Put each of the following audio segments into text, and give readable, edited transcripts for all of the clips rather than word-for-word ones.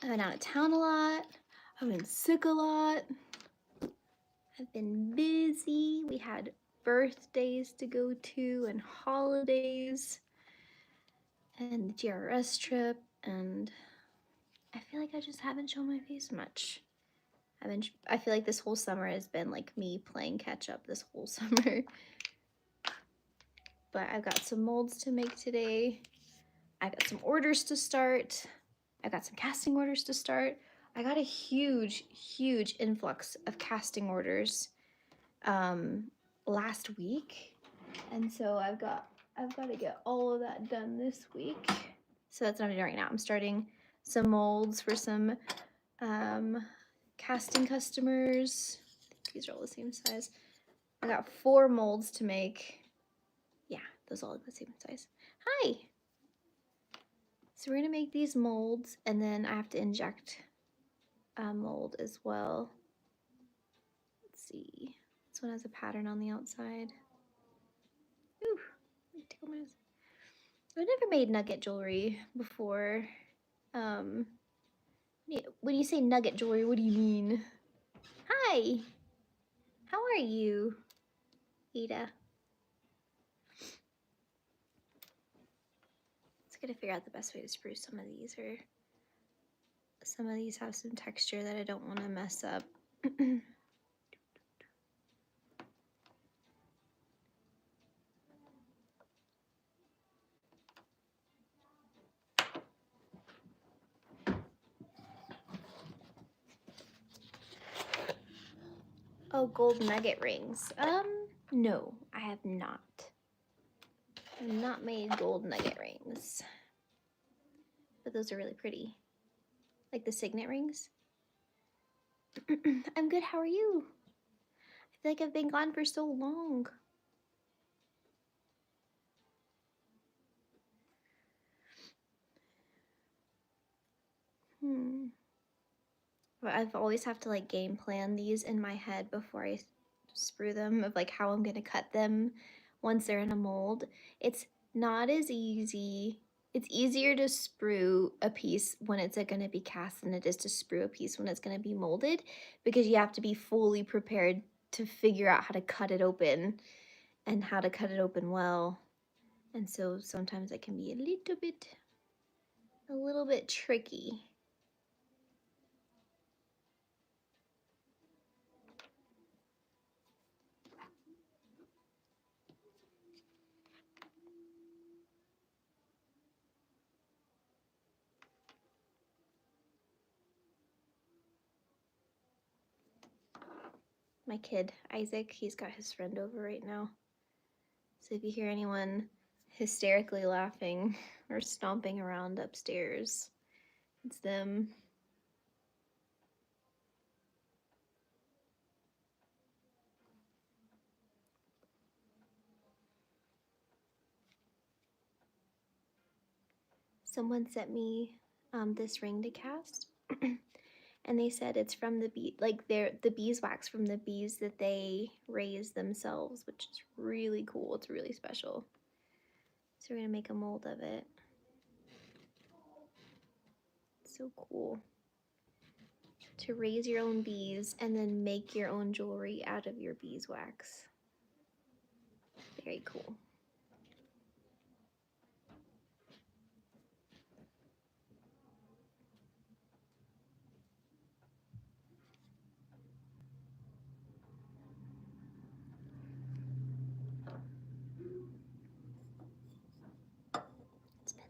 I've been out of town a lot. I've been sick a lot. I've been busy. We had birthdays to go to and holidays and the GRS trip, and I feel like I just haven't shown my face much. I feel like this whole summer has been like me playing catch up this whole summer. But I've got some molds to make today. I got some orders to start. I got some casting orders to start. I got a huge influx of casting orders last week, and so I've got to get all of that done this week. So that's what I'm doing right now. I'm starting some molds for some casting customers. I think these are all the same size. I got 4 molds to make. Yeah, those all look the same size. Hi. So we're gonna make these molds, and then I have to inject a mold as well. Let's see. This one has a pattern on the outside. Ooh, tickle my nose. I've never made nugget jewelry before. When you say nugget jewelry, what do you mean? Hi. How are you, Ada? Let's gotta figure out the best way to spruce some of these, or some of these have some texture that I don't want to mess up. Oh, gold nugget rings. No, I have not. I've not made gold nugget rings. But those are really pretty. Like the signet rings. I'm good, how are you? I feel like I've been gone for so long. But I've always have to like game plan these in my head before I sprue them, of like how I'm gonna cut them once they're in a mold. It's not as easy. It's easier to sprue a piece when it's gonna be cast than it is to sprue a piece when it's gonna be molded, because you have to be fully prepared to figure out how to cut it open and how to cut it open well. And so sometimes it can be a little bit tricky. My kid, Isaac, he's got his friend over right now. So if you hear anyone hysterically laughing or stomping around upstairs, it's them. Someone sent me this ring to cast. And they said it's from the bee, like the beeswax from the bees that they raise themselves, which is really cool. It's really special. So we're gonna make a mold of it. It's so cool to raise your own bees and then make your own jewelry out of your beeswax. Very cool.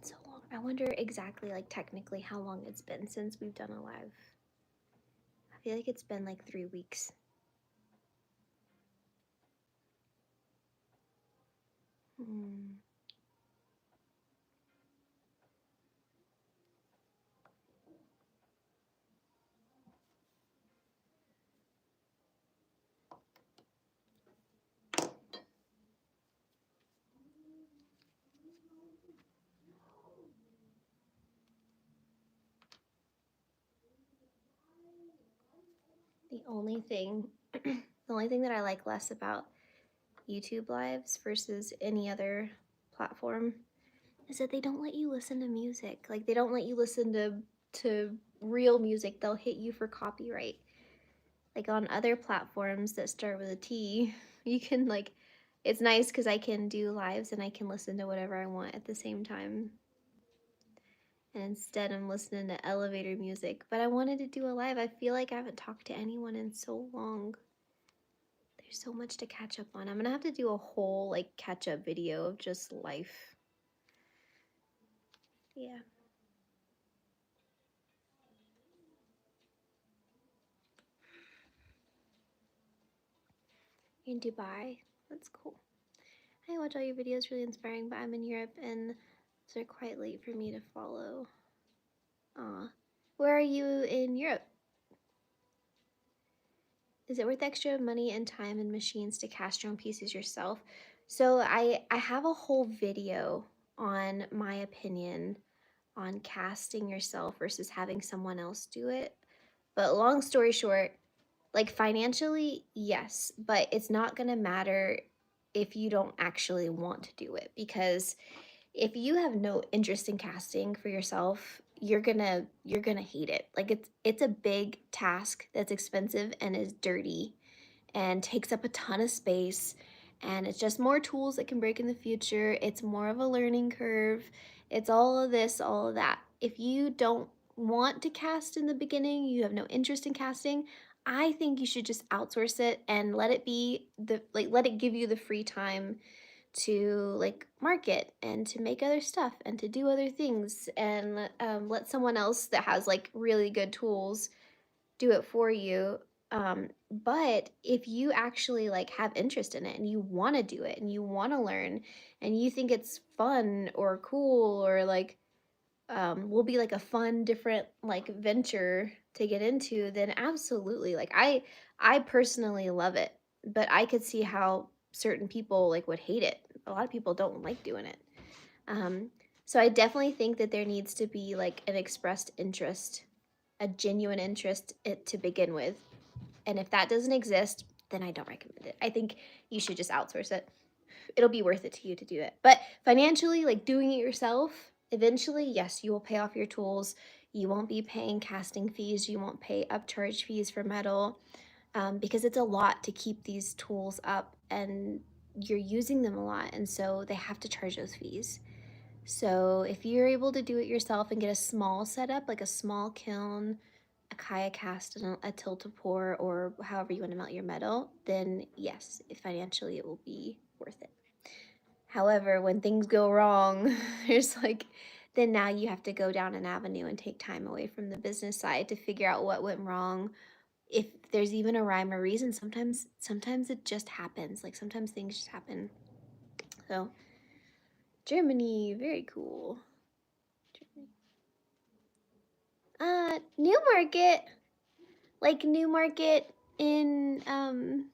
So long. I wonder exactly, like, technically how long it's been since we've done a live. I feel like it's been like 3 weeks. The only thing that I like less about YouTube lives versus any other platform is that they don't let you listen to music. Like, they don't let you listen to to real music, they'll hit you for copyright. Like on other platforms that start with a T, you can like, it's nice because I can do lives and I can listen to whatever I want at the same time. And instead I'm listening to elevator music. But I wanted to do a live. I feel like I haven't talked to anyone in so long. There's so much to catch up on. I'm gonna have to do a whole like catch up video of just life. Yeah. In Dubai. That's cool. I watch all your videos, really inspiring, but I'm in Europe and they're quite late for me to follow. Aw. Where are you in Europe? Is it worth extra money and time and machines to cast your own pieces yourself? So I have a whole video on my opinion on casting yourself versus having someone else do it. But long story short, like financially, yes, but it's not going to matter if you don't actually want to do it, because if you have no interest in casting for yourself, you're gonna hate it. Like it's a big task that's expensive and is dirty and takes up a ton of space, and it's just more tools that can break in the future. It's more of a learning curve. It's all of this, all of that. If you don't want to cast in the beginning, you have no interest in casting, I think you should just outsource it and let it be the like let it give you the free time to like market and to make other stuff and to do other things, and let someone else that has like really good tools do it for you. But if you actually like have interest in it and you want to do it and you want to learn and you think it's fun or cool or like will be like a fun different like venture to get into, then absolutely. Like I personally love it, but I could see how certain people like would hate it. A lot of people don't like doing it. um so I definitely think that there needs to be like an expressed interest, a genuine interest to begin with. And if that doesn't exist, then I don't recommend it. I think you should just outsource it. It'll be worth it to you to do it. But financially, like doing it yourself, eventually, yes, you will pay off your tools. You won't be paying casting fees. You won't pay upcharge fees for metal, because it's a lot to keep these tools up and you're using them a lot. And so they have to charge those fees. So if you're able to do it yourself and get a small setup, like a small kiln, a kaya cast, and a tilt-a-pour, or however you want to melt your metal, then yes, financially it will be worth it. However, when things go wrong, there's like, then now you have to go down an avenue and take time away from the business side to figure out what went wrong. If there's even a rhyme or reason, sometimes it just happens. Like sometimes things just happen. So Germany, very cool. Germany. Newmarket, like Newmarket in I'm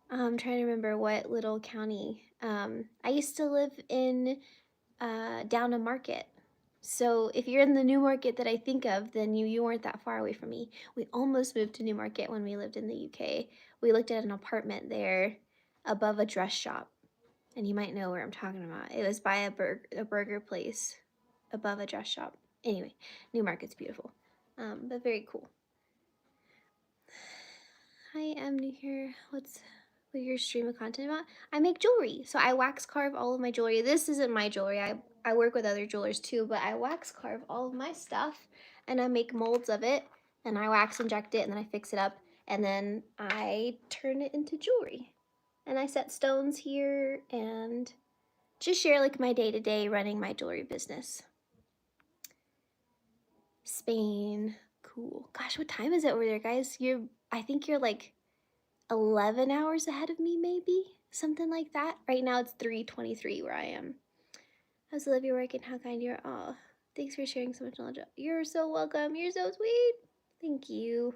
trying to remember what little county. I used to live in down a market. So if you're in the Newmarket that I think of, then you weren't that far away from me. We almost moved to Newmarket when we lived in the UK. We looked at an apartment there above a dress shop, and you might know where I'm talking about. It was by a burger place above a dress shop. Anyway, Newmarket's beautiful, but very cool. Hi, I'm new here. What's your stream of content about? I make jewelry. So I wax carve all of my jewelry. This isn't my jewelry. I work with other jewelers too, but I wax carve all of my stuff and I make molds of it and I wax inject it and then I fix it up and then I turn it into jewelry. And I set stones here and just share like my day to day running my jewelry business. Spain. Cool. Gosh, what time is it over there, guys? I think you're like 11 hours ahead of me, maybe? Something like that. Right now it's 3:23 where I am. How's Olivia working? How kind you are. Oh, thanks for sharing so much knowledge. You're so welcome. You're so sweet. Thank you.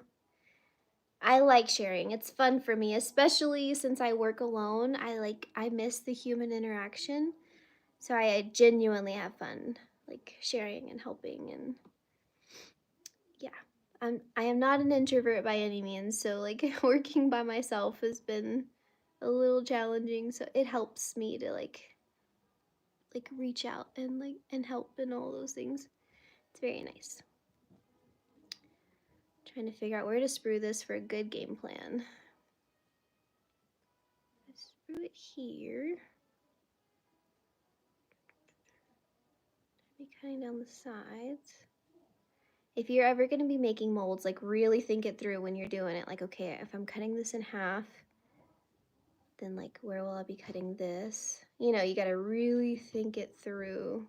I like sharing. It's fun for me, especially since I work alone. I miss the human interaction. So I genuinely have fun like sharing and helping, and yeah. I am not an introvert by any means, so like working by myself has been a little challenging, so it helps me to like reach out and like and help and all those things. It's very nice. Trying to figure out where to sprue this for a good game plan. Sprue it here. Be cutting down the sides. If you're ever going to be making molds, like really think it through when you're doing it. Like, okay, if I'm cutting this in half, then like where will I be cutting this? You know, you got to really think it through.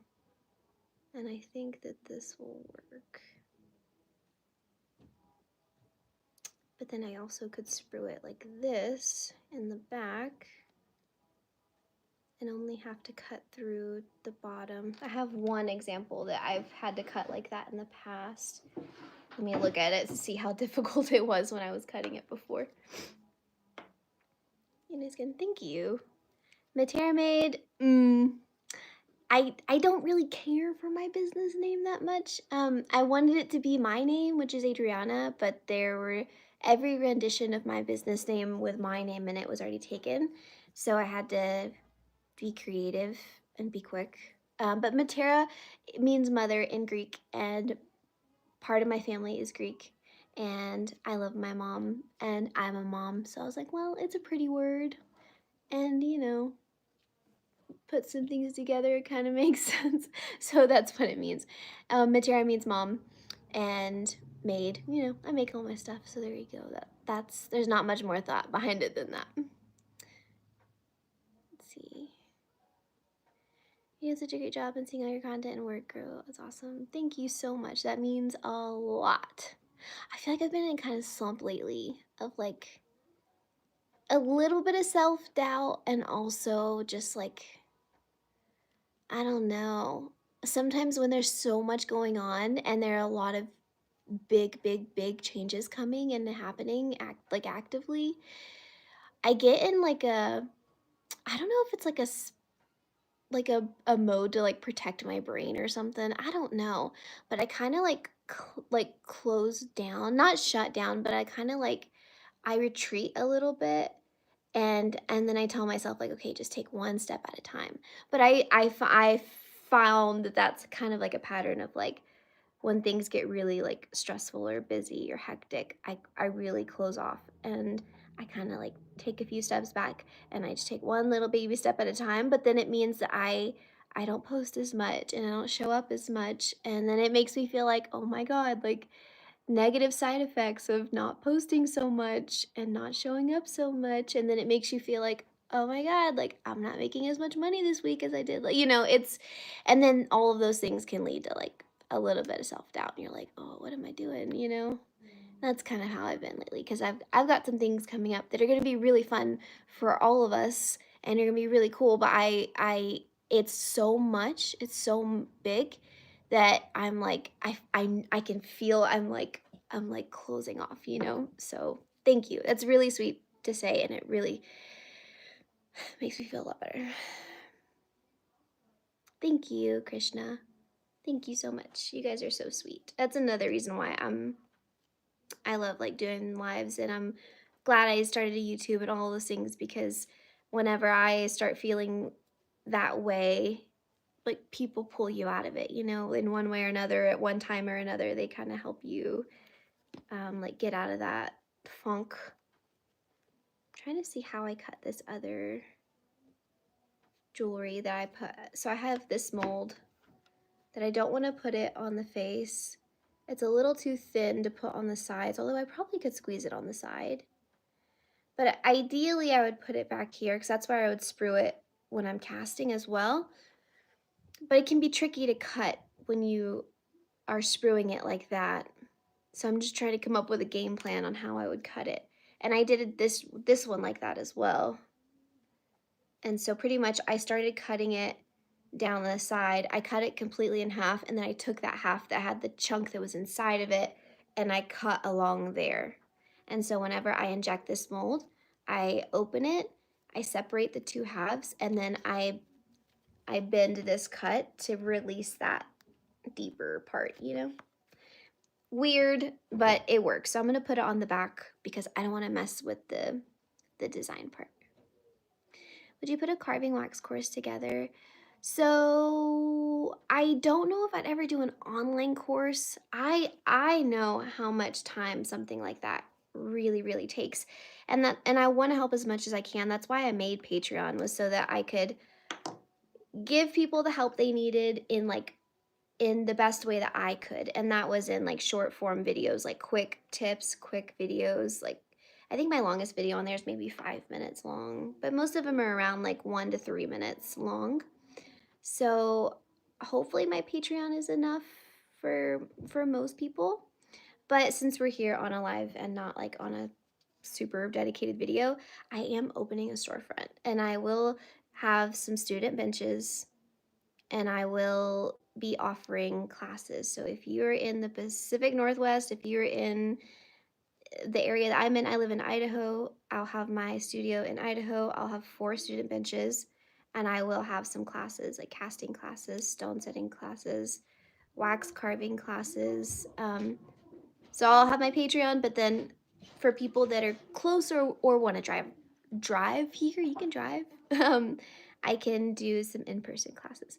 And I think that this will work. But then I also could sprue it like this in the back and only have to cut through the bottom. I have one example that I've had to cut like that in the past. Let me look at it to see how difficult it was when I was cutting it before. You guys can thank you. Matera made, I don't really care for my business name that much. I wanted it to be my name, which is Adriana, but there were every rendition of my business name with my name in it was already taken. So I had to be creative and be quick. But Matera means mother in Greek, and part of my family is Greek. And I love my mom, and I'm a mom. So I was like, well, it's a pretty word. And, you know, put some things together, it kind of makes sense. So that's what it means. Matera means mom, and maid, you know, I make all my stuff. So there you go. That's there's not much more thought behind it than that. Let's see. You did such a great job in seeing all your content and work, girl. That's awesome. Thank you so much. That means a lot. I feel like I've been in kind of slump lately of like a little bit of self-doubt and also just like, I don't know. Sometimes when there's so much going on and there are a lot of big changes coming and happening actively, I get in like I don't know if it's like a mode to like protect my brain or something. I don't know, but I kind of like close down, not shut down, but I kind of like I retreat a little bit, and then I tell myself like, okay, just take one step at a time. But I found that that's kind of like a pattern of like when things get really like stressful or busy or hectic, I really close off and I kind of like take a few steps back and I just take one little baby step at a time. But then it means that I don't post as much and I don't show up as much, and then it makes me feel like, oh my god, like negative side effects of not posting so much and not showing up so much, and then it makes you feel like, oh my god, like I'm not making as much money this week as I did, like, you know, it's, and then all of those things can lead to like a little bit of self-doubt and you're like, oh, what am I doing, you know? That's kind of how I've been lately, because I've got some things coming up that are going to be really fun for all of us and are going to be really cool, but I it's so much, it's so big that I'm like I can feel I'm like closing off, you know? So thank you. That's really sweet to say, and it really makes me feel a lot better. Thank you, Krishna. Thank you so much. You guys are so sweet. That's another reason why I love like doing lives, and I'm glad I started a YouTube and all those things, because whenever I start feeling that way, like people pull you out of it, you know, in one way or another, at one time or another, they kind of help you like get out of that funk. I'm trying to see how I cut this other jewelry that I put. So I have this mold that I don't want to put it on the face. It's a little too thin to put on the sides, although I probably could squeeze it on the side. But ideally I would put it back here because that's where I would sprue it when I'm casting as well. But it can be tricky to cut when you are spruing it like that. So I'm just trying to come up with a game plan on how I would cut it. And I did this one like that as well. And so pretty much I started cutting it down the side. I cut it completely in half, and then I took that half that had the chunk that was inside of it and I cut along there. And so whenever I inject this mold, I open it, I separate the two halves, and then I bend this cut to release that deeper part, you know? Weird, but it works. So I'm gonna put it on the back because I don't wanna mess with the design part. Would you put a carving wax course together? So I don't know if I'd ever do an online course. I know how much time something like that really takes. And I want to help as much as I can. That's why I made Patreon, was so that I could give people the help they needed in the best way that I could. And that was in like short form videos, like quick tips, quick videos. Like I think my longest video on there is maybe 5 minutes long, but most of them are around like 1 to 3 minutes long. So hopefully my Patreon is enough for most people. But since we're here on a live and not like on a super dedicated video, I am opening a storefront and I will have some student benches and I will be offering classes. So if you're in the Pacific Northwest, if you're in the area that I'm in, I live in Idaho, I'll have my studio in Idaho. I'll have 4 student benches and I will have some classes like casting classes, stone setting classes, wax carving classes. So I'll have my Patreon, but then for people that are closer or want to drive here, you can drive. I can do some in-person classes.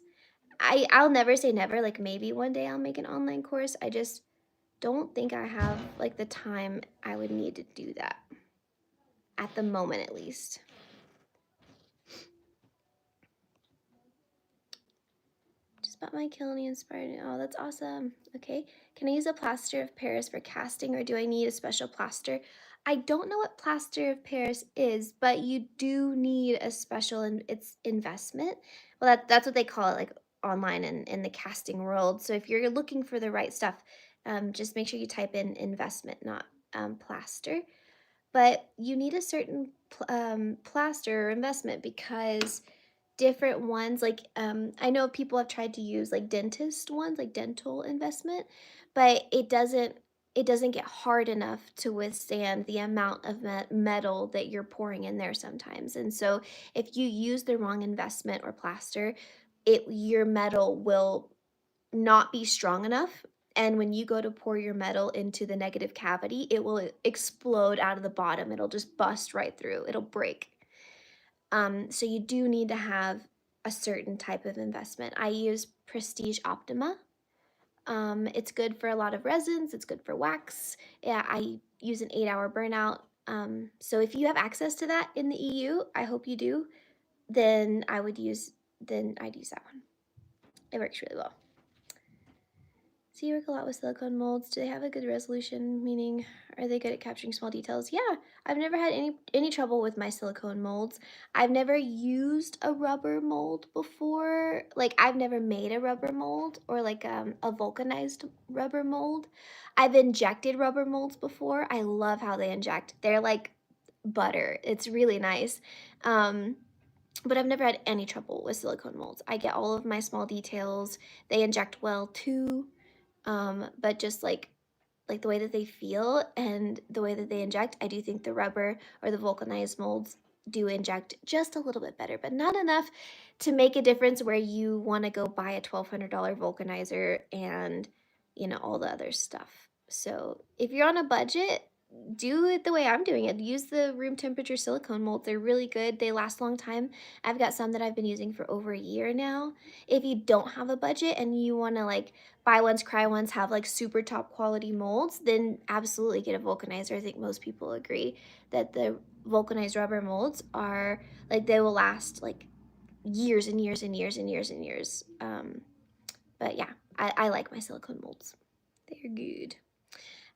I'll never say never, like maybe one day I'll make an online course. I just don't think I have like the time I would need to do that at the moment, at least. Just bought my kiln inspired. Oh, that's awesome. Okay. Can I use a plaster of Paris for casting, or do I need a special plaster? I don't know what plaster of Paris is, but you do need a special it's investment. Well, that's what they call it, like online and in the casting world. So if you're looking for the right stuff, just make sure you type in investment, not plaster. But you need a certain plaster or investment because different ones, like I know people have tried to use like dentist ones, like dental investment, but it doesn't get hard enough to withstand the amount of metal that you're pouring in there sometimes. And so if you use the wrong investment or plaster, your metal will not be strong enough, and when you go to pour your metal into the negative cavity, it will explode out of the bottom. It'll just bust right through. It'll break. So you do need to have a certain type of investment. I use Prestige Optima. It's good for a lot of resins. It's good for wax. Yeah, I use an 8-hour burnout. So if you have access to that in the EU, I hope you do, then I'd use that one. It works really well. So you work a lot with silicone molds. Do they have a good resolution? Meaning, are they good at capturing small details? Yeah, I've never had any trouble with my silicone molds. I've never used a rubber mold before. Like I've never made a rubber mold or like a vulcanized rubber mold. I've injected rubber molds before. I love how they inject. They're like butter. It's really nice. But I've never had any trouble with silicone molds. I get all of my small details. They inject well too. But just like the way that they feel and the way that they inject, I do think the rubber or the vulcanized molds do inject just a little bit better, but not enough to make a difference where you want to go buy a $1,200 vulcanizer and all the other stuff. So if you're on a budget, do it the way I'm doing it. Use the room temperature silicone molds. They're really good. They last a long time. I've got some that I've been using for over a year now. If you don't have a budget and you want to like buy ones, cry ones, have like super top quality molds, then absolutely get a vulcanizer. I think most people agree that the vulcanized rubber molds are like, they will last like years and years and years and years and years. But yeah, I like my silicone molds. They're good.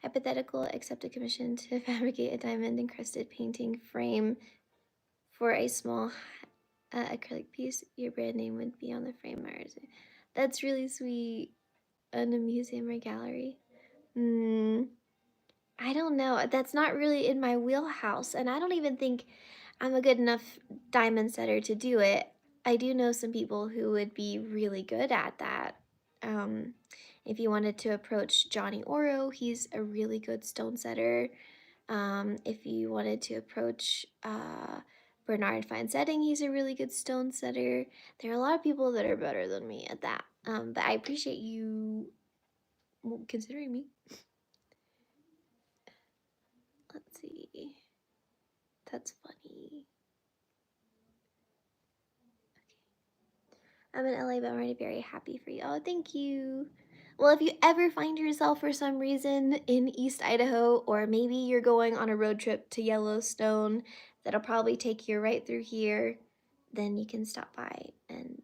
Hypothetical, accept a commission to fabricate a diamond encrusted painting frame for a small acrylic piece. Your brand name would be on the frame. That's really sweet. In a museum or gallery. I don't know. That's not really in my wheelhouse, and I don't even think I'm a good enough diamond setter to do it. I do know some people who would be really good at that. If you wanted to approach Johnny Oro, he's a really good stone setter. If you wanted to approach Bernard Fine Setting, he's a really good stone setter. There are a lot of people that are better than me at that. But I appreciate you considering me. Let's see. That's funny. I'm in LA, but I'm already very happy for you. Oh, thank you. Well, if you ever find yourself for some reason in East Idaho, or maybe you're going on a road trip to Yellowstone, that'll probably take you right through here, then you can stop by and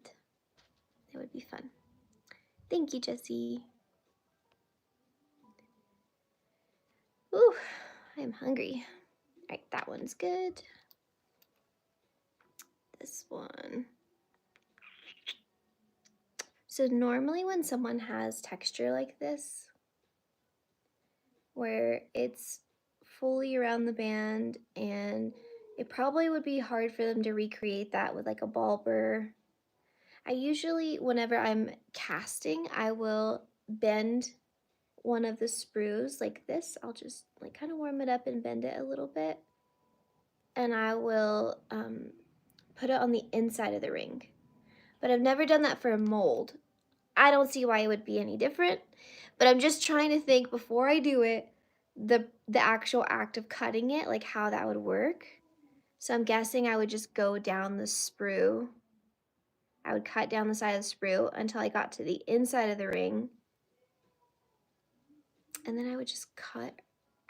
it would be fun. Thank you, Jessie. Ooh, I'm hungry. All right, that one's good. This one. So normally when someone has texture like this, where it's fully around the band, and it probably would be hard for them to recreate that with like a ball burr. I usually, whenever I'm casting, I will bend one of the sprues like this. I'll just like kind of warm it up and bend it a little bit. And I will put it on the inside of the ring. But I've never done that for a mold. I don't see why it would be any different, but I'm just trying to think before I do it, the actual act of cutting it, like how that would work. So I'm guessing I would just go down the sprue. I would cut down the side of the sprue until I got to the inside of the ring. And then I would just cut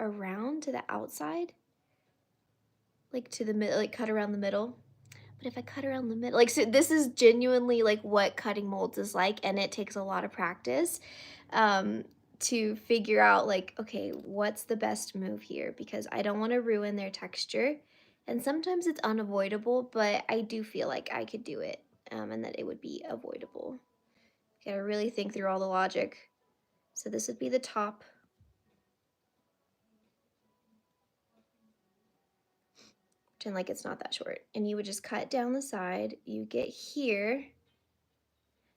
around to the outside, like to the middle, like cut around the middle. But if I cut around the middle, like, so this is genuinely like what cutting molds is like, and it takes a lot of practice to figure out like, okay, what's the best move here? Because I don't want to ruin their texture. And sometimes it's unavoidable, but I do feel like I could do it and that it would be avoidable. Gotta really think through all the logic. So this would be the top. Pretend like it's not that short. And you would just cut down the side. You get here.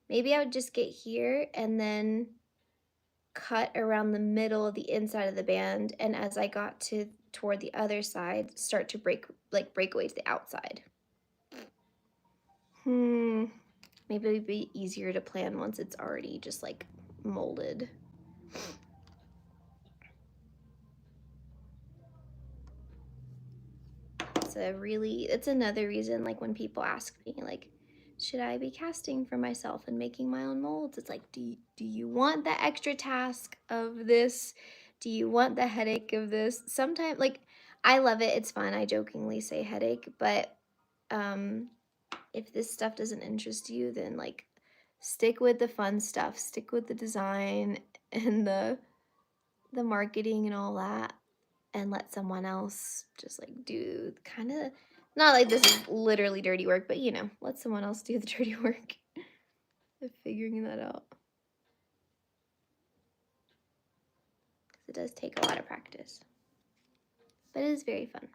Maybe I would just get here and then cut around the middle of the inside of the band, and as I got toward the other side, start to break away to the outside. Maybe it would be easier to plan once it's already just like molded. It's another reason, like when people ask me like, should I be casting for myself and making my own molds? It's like, do you want the extra task of this? Do you want the headache of this? Sometimes, like, I love it. It's fun. I jokingly say headache, but if this stuff doesn't interest you, then like stick with the fun stuff. Stick with the design and the marketing and all that, and let someone else just like do kind of, not like this is literally dirty work, but you know, let someone else do the dirty work of figuring that out. Because it does take a lot of practice, but it is very fun.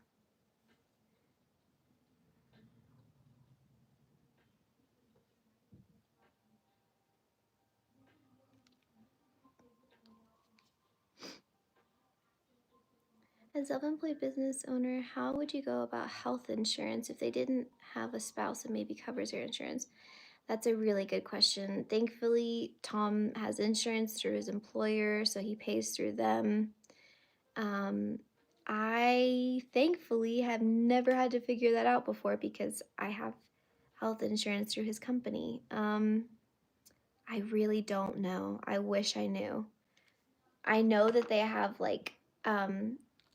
As a self-employed business owner, how would you go about health insurance if they didn't have a spouse and maybe covers their insurance? That's a really good question. Thankfully, Tom has insurance through his employer, so he pays through them. I thankfully have never had to figure that out before because I have health insurance through his company. I really don't know. I wish I knew. I know that they have like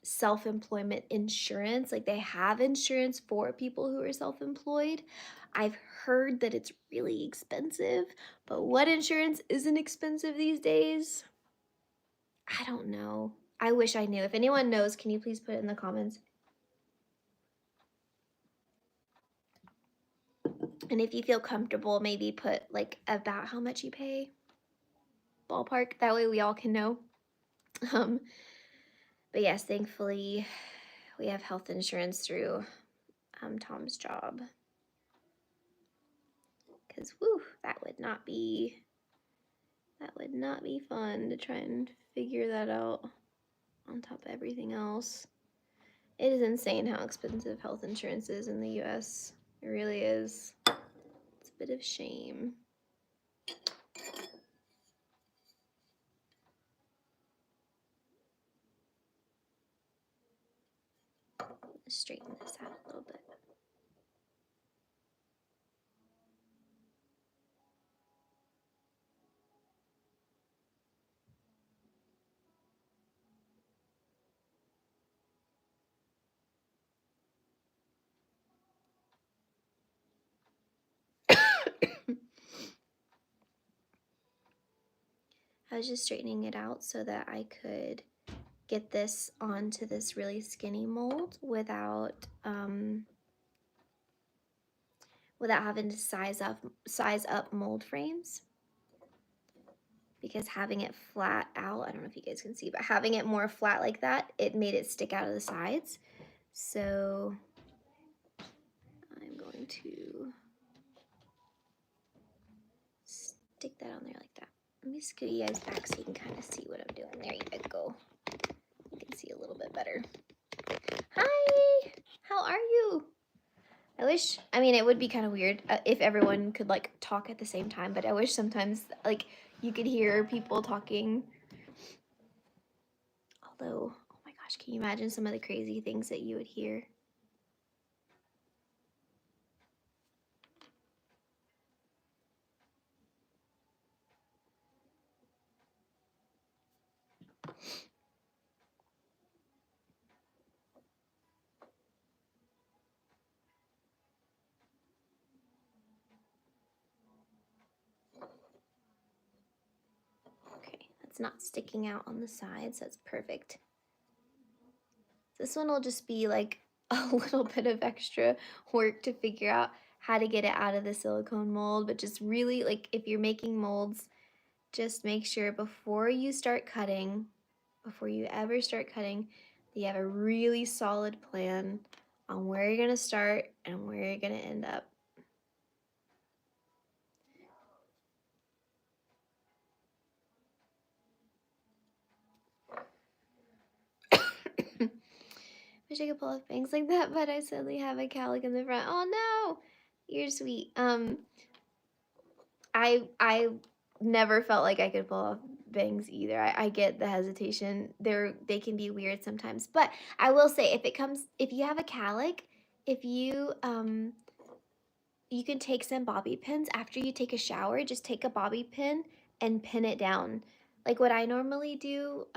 self-employment insurance, like they have insurance for people who are self-employed. I've heard that it's really expensive, but what insurance isn't expensive these days? I don't know. I wish I knew. If anyone knows, can you please put it in the comments? And if you feel comfortable, maybe put like about how much you pay, ballpark. That way we all can know. But yes, thankfully we have health insurance through Tom's job. Because whew, that would not be fun to try and figure that out on top of everything else. It is insane how expensive health insurance is in the US. It really is. It's a bit of shame. Straighten this out a little bit. I was just straightening it out so that I could get this onto this really skinny mold without without having to size up mold frames, because having it flat out, I don't know if you guys can see, but having it more flat like that, it made it stick out of the sides. So I'm going to stick that on there like that. Let me scoot you guys back so you can kind of see what I'm doing. There you go. You can see a little bit better. Hi, how are you? I wish, I mean, it would be kind of weird if everyone could like talk at the same time, but I wish sometimes like you could hear people talking. Although, oh my gosh, can you imagine some of the crazy things that you would hear? Okay, that's not sticking out on the sides. That's perfect. This one will just be like a little bit of extra work to figure out how to get it out of the silicone mold, but just really like if you're making molds, just make sure before you start cutting, before you ever start cutting, that you have a really solid plan on where you're gonna start and where you're gonna end up. Wish I could pull off bangs like that, but I suddenly have a cowlick in the front. Oh no, you're sweet. I never felt like I could pull off bangs either. I get the hesitation. They can be weird sometimes, but I will say if you have a cowlick, if you can take some bobby pins after you take a shower. Just take a bobby pin and pin it down. Like what I normally do,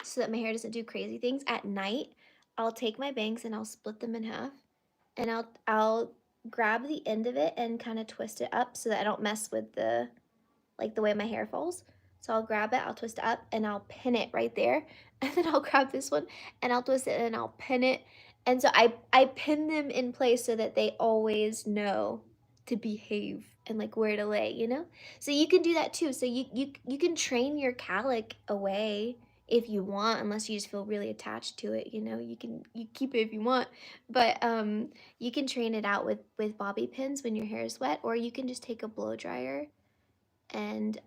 so that my hair doesn't do crazy things at night, I'll take my bangs and I'll split them in half, and I'll grab the end of it and kind of twist it up so that I don't mess with the way my hair falls. So I'll grab it, I'll twist it up, and I'll pin it right there. And then I'll grab this one and I'll twist it and I'll pin it. And so I pin them in place so that they always know to behave and like where to lay, you know? So you can do that too. So you can train your cowlick away if you want, unless you just feel really attached to it, you know? You keep it if you want. But you can train it out with bobby pins when your hair is wet, or you can just take a blow dryer and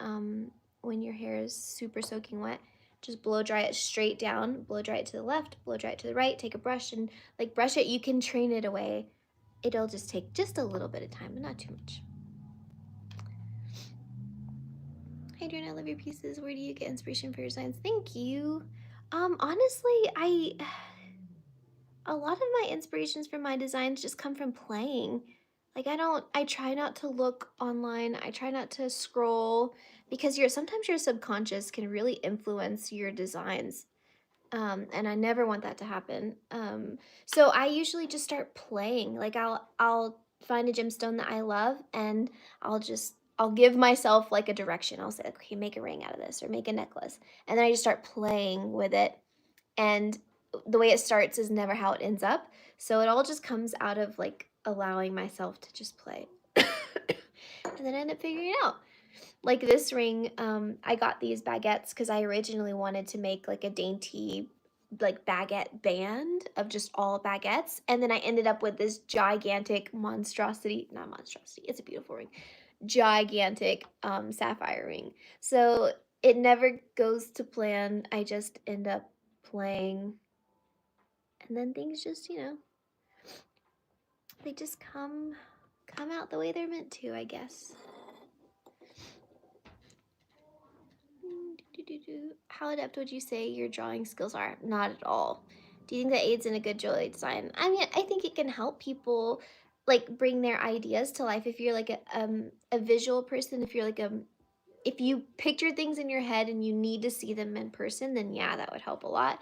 when your hair is super soaking wet, just blow dry it straight down, blow dry it to the left, blow dry it to the right, take a brush and like brush it. You can train it away. It'll just take just a little bit of time, but not too much. Hi Adrian, I love your pieces. Where do you get inspiration for your designs? Thank you. Honestly, a lot of my inspirations for my designs just come from playing. Like I try not to look online. I try not to scroll because sometimes your subconscious can really influence your designs. And I never want that to happen. So I usually just start playing. Like I'll find a gemstone that I love and I'll give myself like a direction. I'll say, okay, make a ring out of this or make a necklace. And then I just start playing with it, and the way it starts is never how it ends up. So it all just comes out of like allowing myself to just play. And then I end up figuring it out. Like this ring, I got these baguettes because I originally wanted to make like a dainty like baguette band of just all baguettes, and then I ended up with this gigantic monstrosity, not monstrosity, it's a beautiful ring, gigantic sapphire ring. So it never goes to plan. I just end up playing, and then things just, they just come out the way they're meant to, I guess. How adept would you say your drawing skills are? Not at all. Do you think that aids in a good jewelry design? I mean, I think it can help people like bring their ideas to life. If you're like a visual person, if you picture things in your head and you need to see them in person, then yeah, that would help a lot.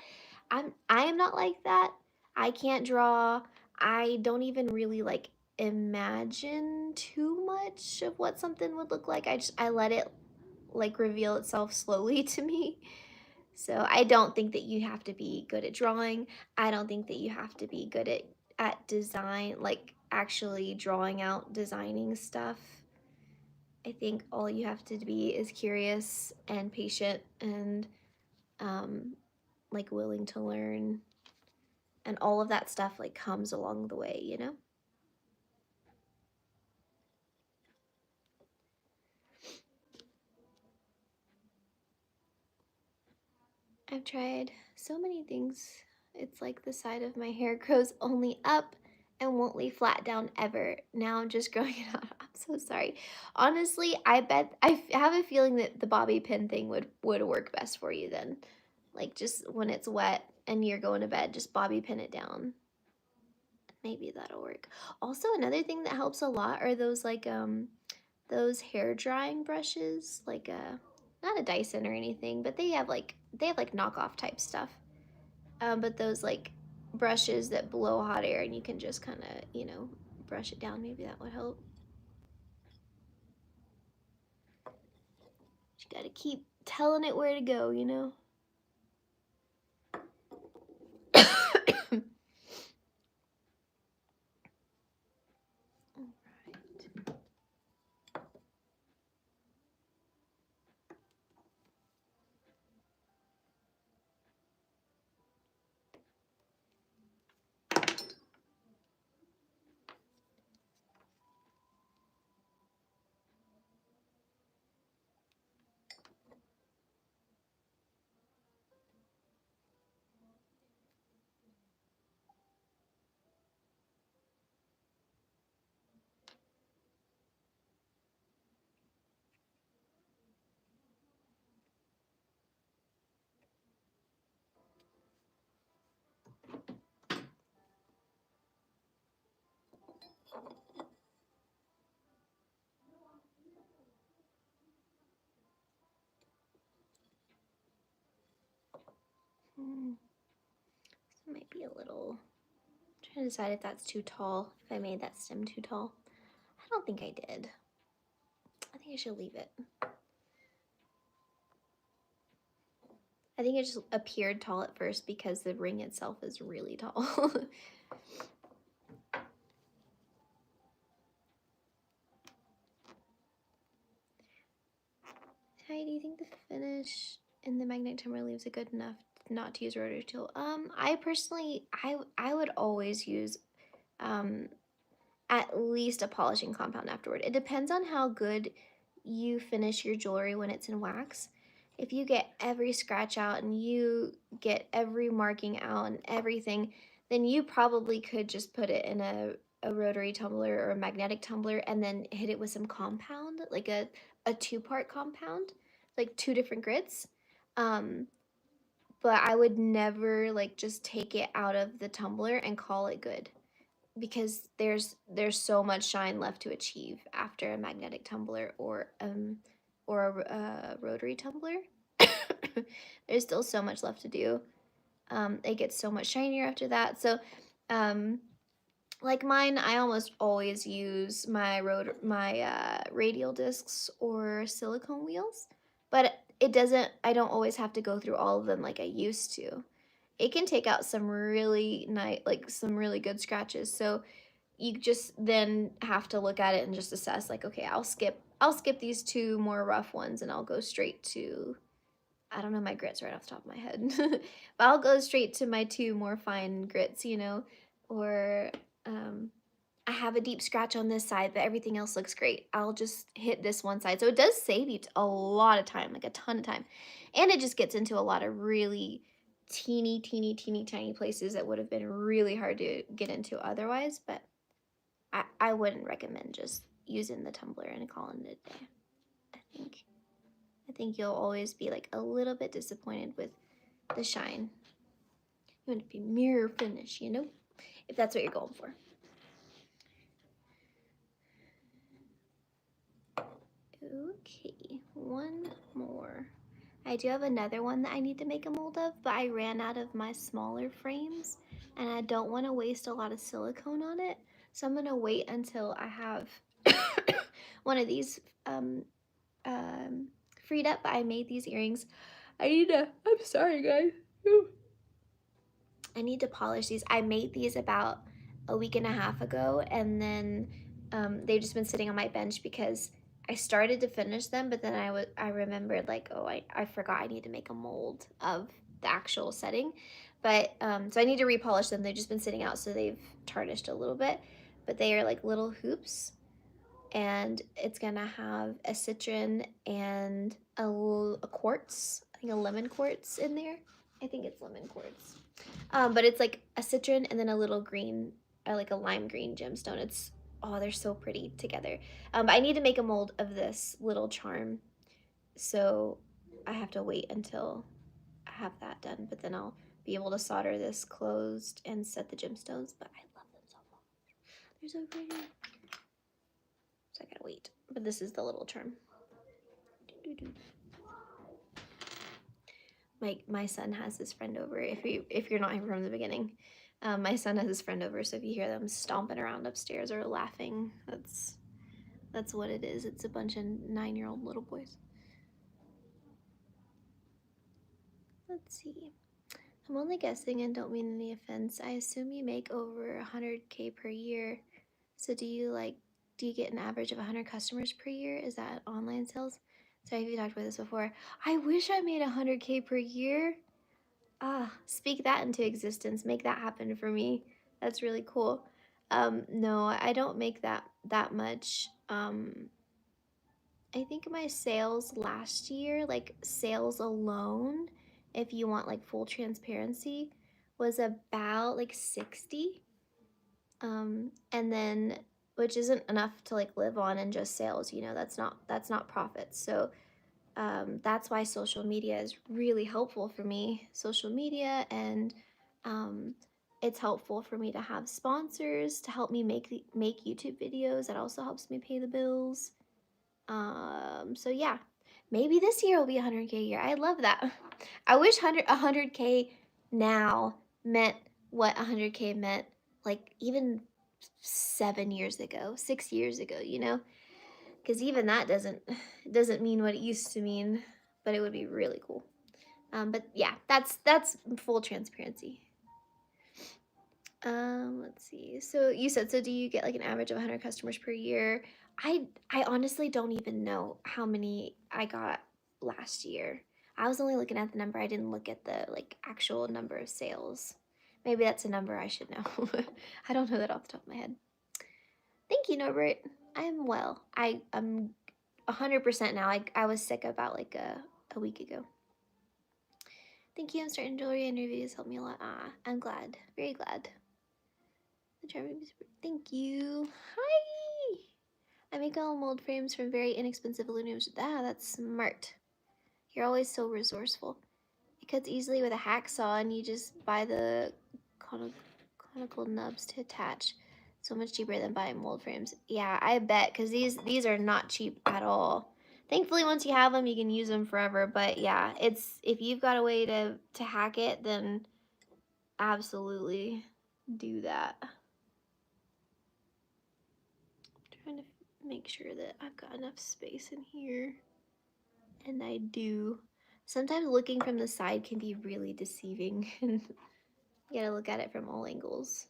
I am not like that. I can't draw. I don't even really like imagine too much of what something would look like. I let it like reveal itself slowly to me. So I don't think that you have to be good at drawing. I don't think that you have to be good at design, like actually drawing out designing stuff. I think all you have to be is curious and patient and um, like willing to learn, and all of that stuff like comes along the way, you know? I've tried so many things. It's like the side of my hair grows only up and won't lay flat down ever. Now I'm just growing it out. I'm so sorry. Honestly, I bet have a feeling that the bobby pin thing would work best for you then. Like just when it's wet and you're going to bed, just bobby pin it down. Maybe that'll work. Also, another thing that helps a lot are those hair drying brushes, like not a Dyson or anything, but they have like knockoff type stuff. But those like brushes that blow hot air and you can just kind of, brush it down. Maybe that would help. You got to keep telling it where to go, you know? Hmm, this might be a little. I'm trying to decide if that's too tall. If I made that stem too tall. I don't think I did. I think I should leave it. I think it just appeared tall at first because the ring itself is really tall. Hi, do you think the finish in the magnet tumbler leaves it good enough not to use a rotary tool? I personally, I would always use um, at least a polishing compound afterward. It depends on how good you finish your jewelry when it's in wax. If you get every scratch out and you get every marking out and everything, then you probably could just put it in a rotary tumbler or a magnetic tumbler and then hit it with some compound, like a two-part compound, like two different grits. Um, but I would never like just take it out of the tumbler and call it good, because there's so much shine left to achieve after a magnetic tumbler or a rotary tumbler. There's still so much left to do. It gets so much shinier after that. So um, like mine, I almost always use my radial discs or silicone wheels, but I don't always have to go through all of them like I used to. It can take out some really nice, like some really good scratches. So you just then have to look at it and just assess, like, okay, I'll skip these two more rough ones and I'll go straight to, I don't know my grits right off the top of my head. But I'll go straight to my two more fine grits, or um I have a deep scratch on this side, but everything else looks great. I'll just hit this one side. So it does save you a lot of time, like a ton of time. And it just gets into a lot of really teeny tiny places that would have been really hard to get into otherwise. But I wouldn't recommend just using the tumbler and calling it a day. I think I think you'll always be like a little bit disappointed with the shine. You want to be mirror finish, if that's what you're going for. Okay, one more. I do have another one that I need to make a mold of, but I ran out of my smaller frames and I don't want to waste a lot of silicone on it. So I'm going to wait until I have one of these um, freed up, but I made these earrings. I'm sorry guys. I need to polish these. I made these about a week and a half ago, and then they've just been sitting on my bench because I started to finish them, but then I remembered like, oh, I forgot I need to make a mold of the actual setting. But so I need to repolish them. They've just been sitting out, so they've tarnished a little bit, but they are like little hoops, and it's gonna have a citron and a quartz, I think a lemon quartz in there. I think it's lemon quartz. But it's like a citron and then a little green, like a lime green gemstone. It's, oh, they're so pretty together. But I need to make a mold of this little charm. So I have to wait until I have that done. But then I'll be able to solder this closed and set the gemstones. But I love them so much. They're so pretty. So I gotta wait. But this is the little charm. My son has his friend over. If you're not here from the beginning, my son has his friend over. So if you hear them stomping around upstairs or laughing, that's what it is. It's a bunch of 9-year-old little boys. Let's see. I'm only guessing and don't mean any offense. I assume you make over 100K per year. So do you get an average of 100 customers per year? Is that online sales? Sorry if you talked about this before. I wish I made 100K per year. Speak that into existence. Make that happen for me. That's really cool. No, I don't make that much. I think my sales last year, like sales alone, if you want like full transparency, was about like 60. And then which isn't enough to like live on and just sales, that's not profits. So that's why social media is really helpful for me. Social media, and it's helpful for me to have sponsors to help me make YouTube videos. That also helps me pay the bills. So yeah, maybe this year will be 100K a year. I love that. I wish 100K now meant what 100K meant like even 7 years ago, 6 years ago, because even that doesn't mean what it used to mean, but it would be really cool. But yeah, that's full transparency. Let's see. So you said, so do you get like an average of 100 customers per year? I honestly don't even know how many I got last year. I was only looking at the number. I didn't look at the like actual number of sales. Maybe that's a number I should know. I don't know that off the top of my head. Thank you, Norbert. I am well. I'm 100% now. I was sick about like a week ago. Thank you. I'm starting jewelry and your videos help me a lot. I'm glad. Very glad. Thank you. Hi. I make all mold frames from very inexpensive aluminum. That's smart. You're always so resourceful. It cuts easily with a hacksaw, and you just buy the conical nubs to attach. So much cheaper than buying mold frames. Yeah, I bet, because these are not cheap at all. Thankfully, once you have them, you can use them forever. But yeah, if you've got a way to hack it, then absolutely do that. Trying to make sure that I've got enough space in here, and I do. Sometimes looking from the side can be really deceiving, and you gotta look at it from all angles.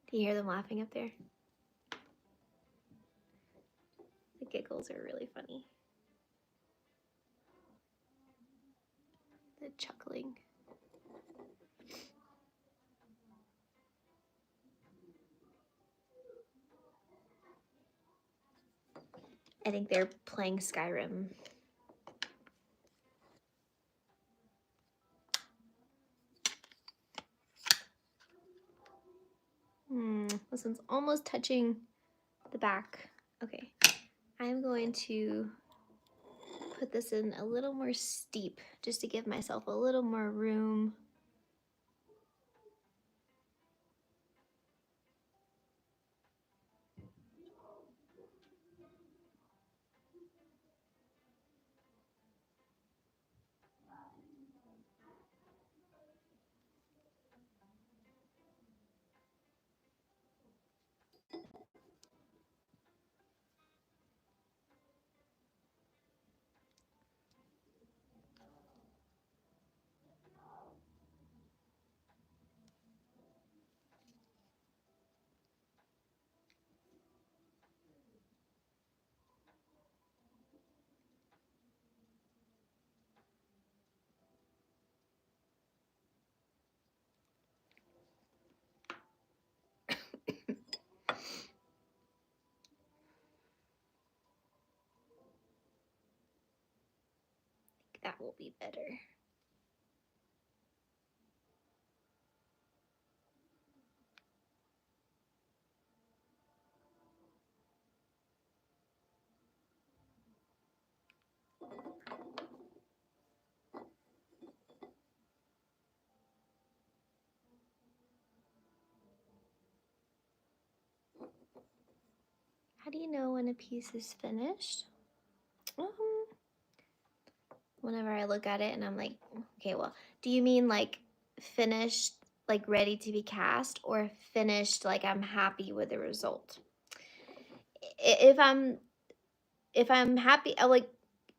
Do you hear them laughing up there? The giggles are really funny. The chuckling. I think they're playing Skyrim. This one's almost touching the back. Okay, I'm going to put this in a little more steep just to give myself a little more room. that will be better. How do you know when a piece is finished? Whenever I look at it and I'm like, okay, well, do you mean like finished, like ready to be cast, or finished, like I'm happy with the result? If I'm happy, like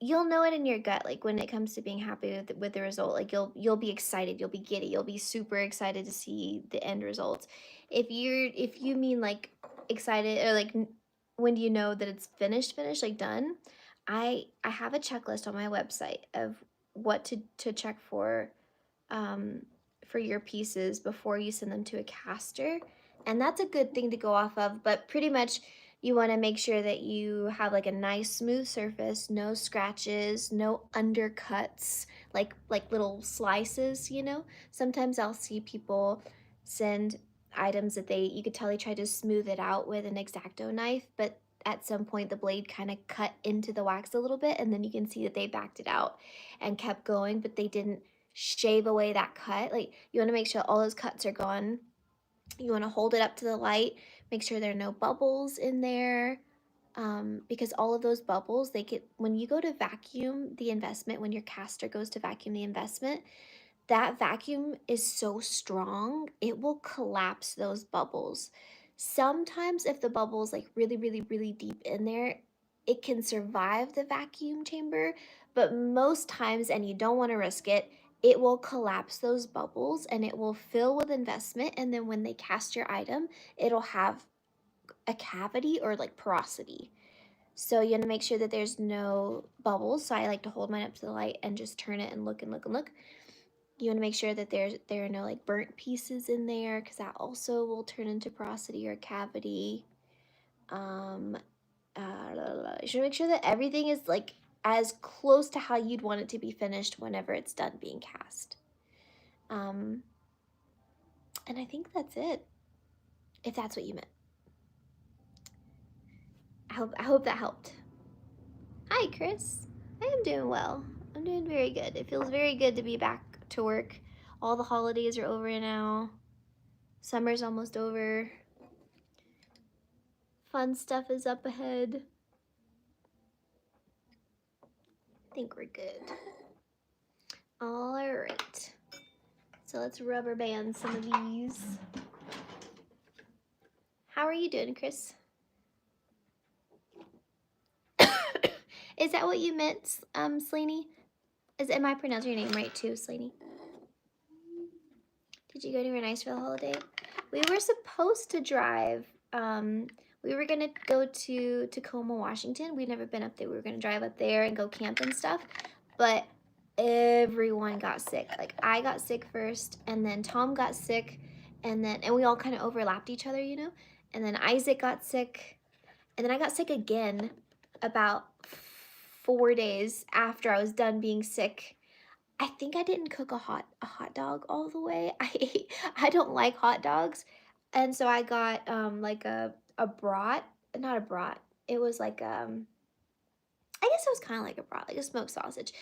you'll know it in your gut, like when it comes to being happy with the result, like you'll be excited, you'll be giddy, you'll be super excited to see the end results. If you mean like excited, or like when do you know that it's finished, like done? I have a checklist on my website of what to check um, for your pieces before you send them to a caster. And that's a good thing to go off of, but pretty much you want to make sure that you have like a nice smooth surface, no scratches, no undercuts, like little slices, you know? Sometimes I'll see people send items that you could tell they tried to smooth it out with an X-Acto knife, but at some point the blade kind of cut into the wax a little bit, and then you can see that they backed it out and kept going, but they didn't shave away that cut. Like you want to make sure all those cuts are gone. You want to hold it up to the light, make sure there are no bubbles in there, because all of those bubbles, they get, when you go to vacuum the investment, when your caster goes to vacuum the investment, that vacuum is so strong, it will collapse those bubbles. Sometimes if the bubble's like really deep in there, it can survive the vacuum chamber, but most times, and you don't want to risk it, it will collapse those bubbles and it will fill with investment, and then when they cast your item, it'll have a cavity or like porosity. So you want to make sure that there's no bubbles. So I like to hold mine up to the light and just turn it and look and look and look. You want to make sure that there are no like burnt pieces in there, because that also will turn into porosity or cavity. Um, you should make sure that everything is like as close to how you'd want it to be finished whenever it's done being cast. And I think that's it, if that's what you meant. I hope that helped. Hi, Chris. I am doing well. I'm doing very good. It feels very good to be back to work. All the holidays are over now. Summer's almost over. Fun stuff is up ahead. I think we're good. All right. So let's rubber band some of these. How are you doing, Chris? Is that what you meant, Slaney? Am I pronouncing your name right too, Slaney? Did you go anywhere nice for the holiday? We were supposed to drive. We were gonna go to Tacoma, Washington. We'd never been up there. We were gonna drive up there and go camp and stuff, but everyone got sick. Like I got sick first, and then Tom got sick, and we all kind of overlapped each other, you know. And then Isaac got sick, and then I got sick again about 4 days after I was done being sick. I think I didn't cook a hot dog all the way. I don't like hot dogs. And so I got like a brat, not a brat. It was like I guess it was kind of like a brat, like a smoked sausage.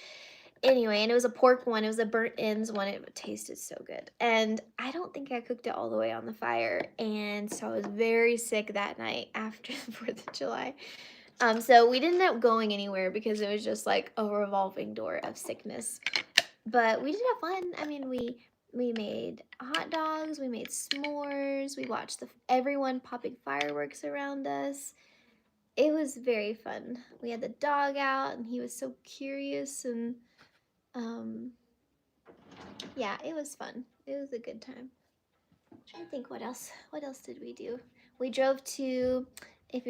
Anyway, and it was a pork one. It was a burnt ends one. It tasted so good. And I don't think I cooked it all the way on the fire. And so I was very sick that night after the 4th of July. So we didn't end up going anywhere because it was just like a revolving door of sickness. But we did have fun. I mean, we made hot dogs, we made s'mores, we watched everyone popping fireworks around us. It was very fun. We had the dog out, and he was so curious, and yeah, it was fun. It was a good time. I'm trying to think what else did we do? We drove to, if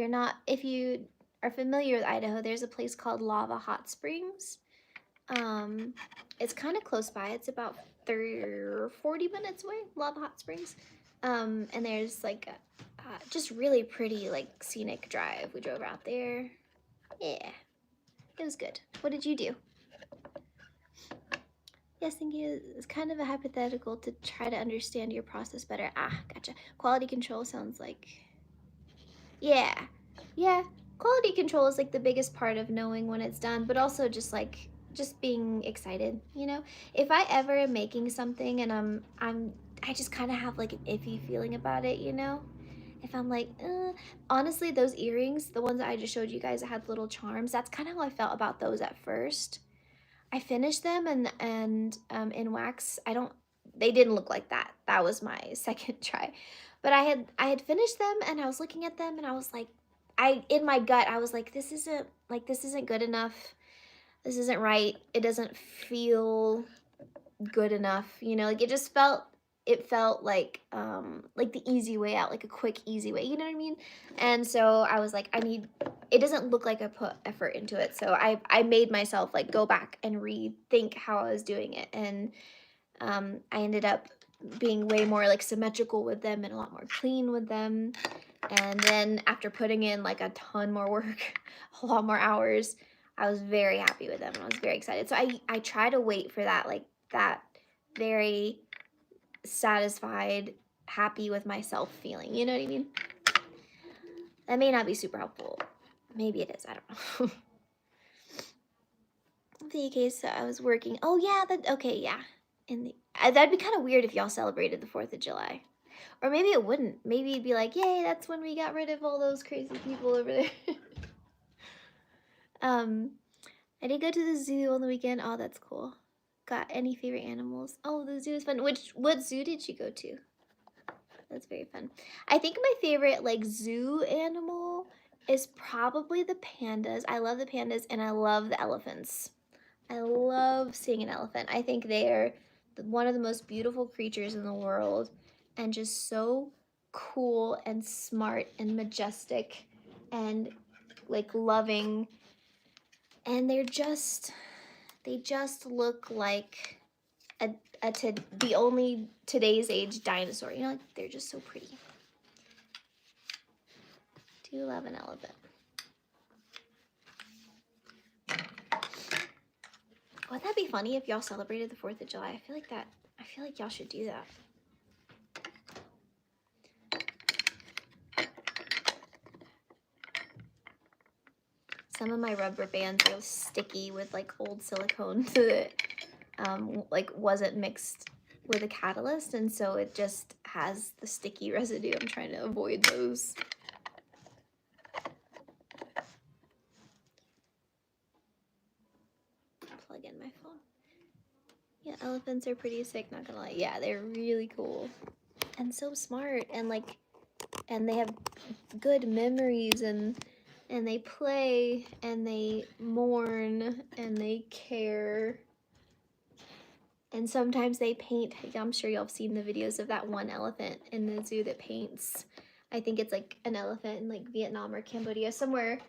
you are familiar with Idaho, there's a place called Lava Hot Springs. It's kind of close by. It's about 30 or 40 minutes away, Lava Hot Springs. And there's like just really pretty like scenic drive. We drove out there. Yeah, it was good. What did you do? Yes, thank you. It's kind of a hypothetical to try to understand your process better. Ah, gotcha. Quality control sounds like, yeah, yeah. Quality control is like the biggest part of knowing when it's done, but also just like just being excited. You know, if I ever am making something and I just kind of have like an iffy feeling about it. You know, if I'm like, honestly, those earrings, the ones that I just showed you guys that had little charms, that's kind of how I felt about those at first. I finished them and in wax, they didn't look like that. That was my second try. But I had finished them and I was looking at them and I was like, in my gut, I was like, this isn't good enough. This isn't right. It doesn't feel good enough, you know, like it felt like the easy way out, like a quick easy way, you know what I mean? And so I was like, it doesn't look like I put effort into it. So I made myself like go back and rethink how I was doing it. And I ended up being way more like symmetrical with them and a lot more clean with them. And then after putting in like a ton more work, a lot more hours, I was very happy with them and I was very excited. So I try to wait for that, like that very satisfied, happy with myself feeling. You know what I mean? That may not be super helpful. Maybe it is. I don't know. In the case, I was working. Oh yeah, okay, yeah. That'd be kind of weird if y'all celebrated the 4th of July. Or maybe it wouldn't. Maybe it'd be like, yay, that's when we got rid of all those crazy people over there. um, I did go to the zoo on the weekend. Oh, that's cool. Got any favorite animals? Oh, the zoo is fun. What zoo did you go to? That's very fun. I think my favorite like zoo animal is probably the pandas. I love the pandas and I love the elephants. I love seeing an elephant. I think they are one of the most beautiful creatures in the world and just so cool and smart and majestic and like loving. And they just look like the only today's age dinosaur. You know, like they're just so pretty. Do you love an elephant? Would that be funny if y'all celebrated the 4th of July? I feel like y'all should do that. Some of my rubber bands are sticky with like old silicone that like wasn't mixed with a catalyst, and so it just has the sticky residue. I'm trying to avoid those. Plug in my phone. Yeah, elephants are pretty sick, not gonna lie. Yeah, they're really cool and so smart, and like, and they have good memories, and they play and they mourn and they care. And sometimes they paint. I'm sure y'all have seen the videos of that one elephant in the zoo that paints. I think it's like an elephant in like Vietnam or Cambodia, somewhere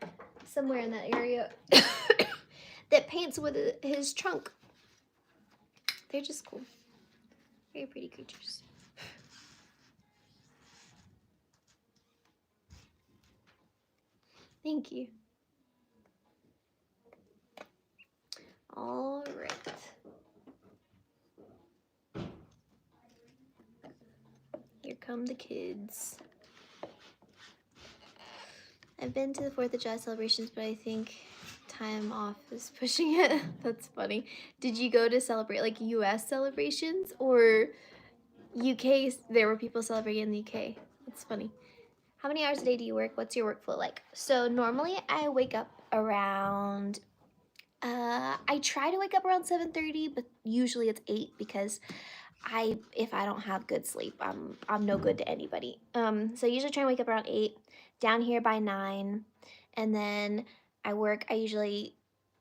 in that area, that paints with his trunk. They're just cool. Very pretty creatures. Thank you. All right. Here come the kids. I've been to the 4th of July celebrations, but I think time off is pushing it. That's funny. Did you go to celebrate like US celebrations or UK? There were people celebrating in the UK. It's funny. How many hours a day do you work? What's your workflow like? So normally I wake up around I try to wake up around 7:30, but usually it's 8 because if I don't have good sleep, I'm no good to anybody. So I usually try and wake up around 8, down here by 9, and then I usually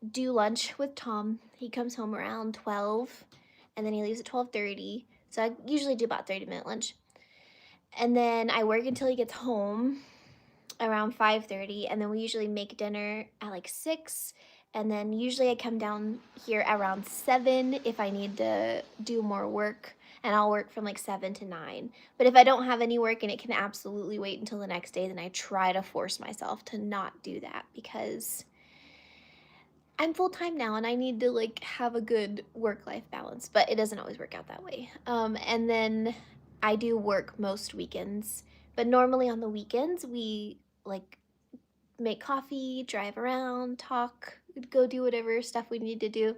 do lunch with Tom. He comes home around 12, and then he leaves at 12:30. So I usually do about 30-minute lunch. And then I work until he gets home around 5:30, and then we usually make dinner at like 6, and then usually I come down here around 7 if I need to do more work, and I'll work from like 7 to 9. But if I don't have any work and it can absolutely wait until the next day, then I try to force myself to not do that because I'm full-time now and I need to like have a good work-life balance, but it doesn't always work out that way. And then I do work most weekends, but normally on the weekends we like make coffee, drive around, talk, go do whatever stuff we need to do.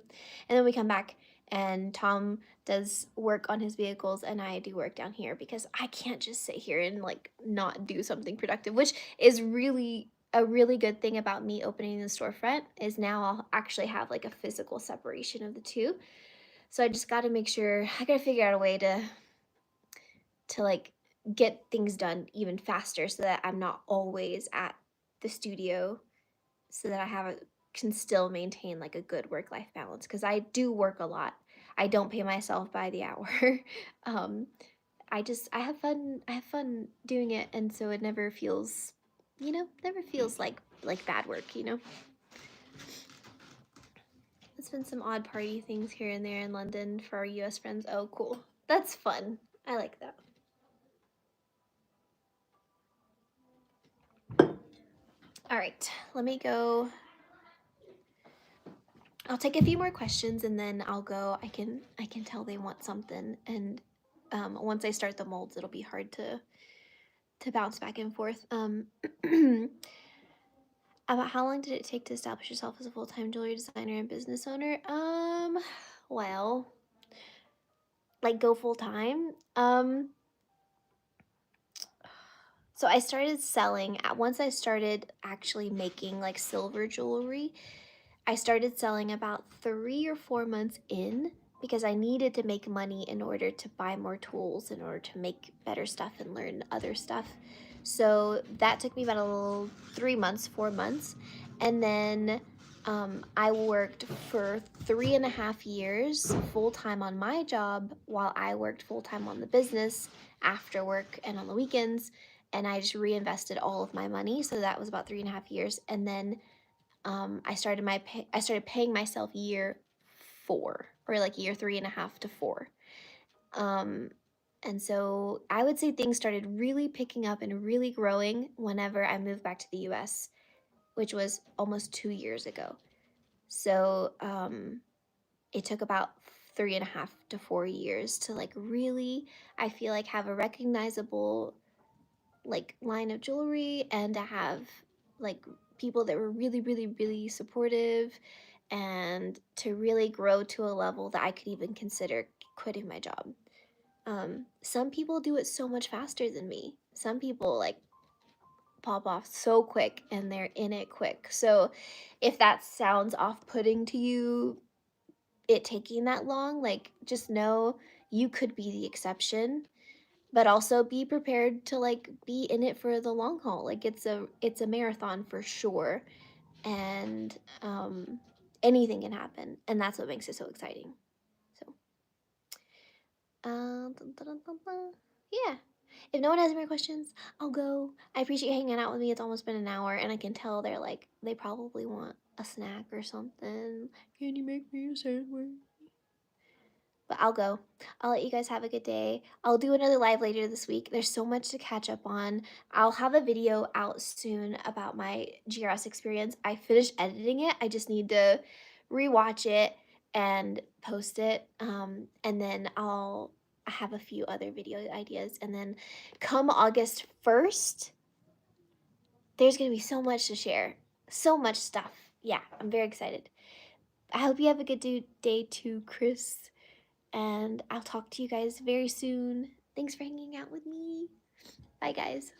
And then we come back and Tom does work on his vehicles and I do work down here because I can't just sit here and like not do something productive, which is really a really good thing about me opening the storefront is now I'll actually have like a physical separation of the two. So I just got to make sure I got to figure out a way to like get things done even faster so that I'm not always at the studio so that I have a can still maintain like a good work life balance because I do work a lot. I don't pay myself by the hour. um, I have fun doing it, and so it never feels, never feels like bad work. There's been some odd party things here and there in London for our U.S. friends. Oh, cool. That's fun. I like that. All right, let me go. I'll take a few more questions and then I'll go. I can tell they want something, and once I start the molds, it'll be hard to bounce back and forth. About how long did it take to establish yourself as a full-time jewelry designer and business owner? Well, like go full time. So I started selling once I started actually making like silver jewelry. I started selling about 3 or 4 months in because I needed to make money in order to buy more tools, in order to make better stuff and learn other stuff. So that took me about 3 months, 4 months. And then I worked for 3.5 years full time on my job while I worked full time on the business after work and on the weekends. And I just reinvested all of my money. So that was about 3.5 years. And then I started paying myself year 4 or like year 3.5 to 4. Um, and so I would say things started really picking up and really growing whenever I moved back to the US, which was almost 2 years ago. So it took about 3.5 to 4 years to like really, I feel like, have a recognizable like line of jewelry and to have like people that were really, really, really supportive and to really grow to a level that I could even consider quitting my job. Some people do it so much faster than me. Some people like pop off so quick and they're in it quick. So if that sounds off-putting to you, it taking that long, like just know you could be the exception, but also be prepared to like be in it for the long haul. Like it's a marathon for sure, and anything can happen, and that's what makes it so exciting. So dun, dun, dun, dun, dun. Yeah, if no one has any more questions, I'll go. I appreciate you hanging out with me. It's almost been an hour and I can tell they're like they probably want a snack or something. Can you make me a sandwich? But I'll go. I'll let you guys have a good day. I'll do another live later this week. There's so much to catch up on. I'll have a video out soon about my GRS experience. I finished editing it. I just need to rewatch it and post it. And then I have a few other video ideas. And then come August 1st, there's going to be so much to share. So much stuff. Yeah, I'm very excited. I hope you have a good day too, Chris. And I'll talk to you guys very soon. Thanks for hanging out with me. Bye, guys.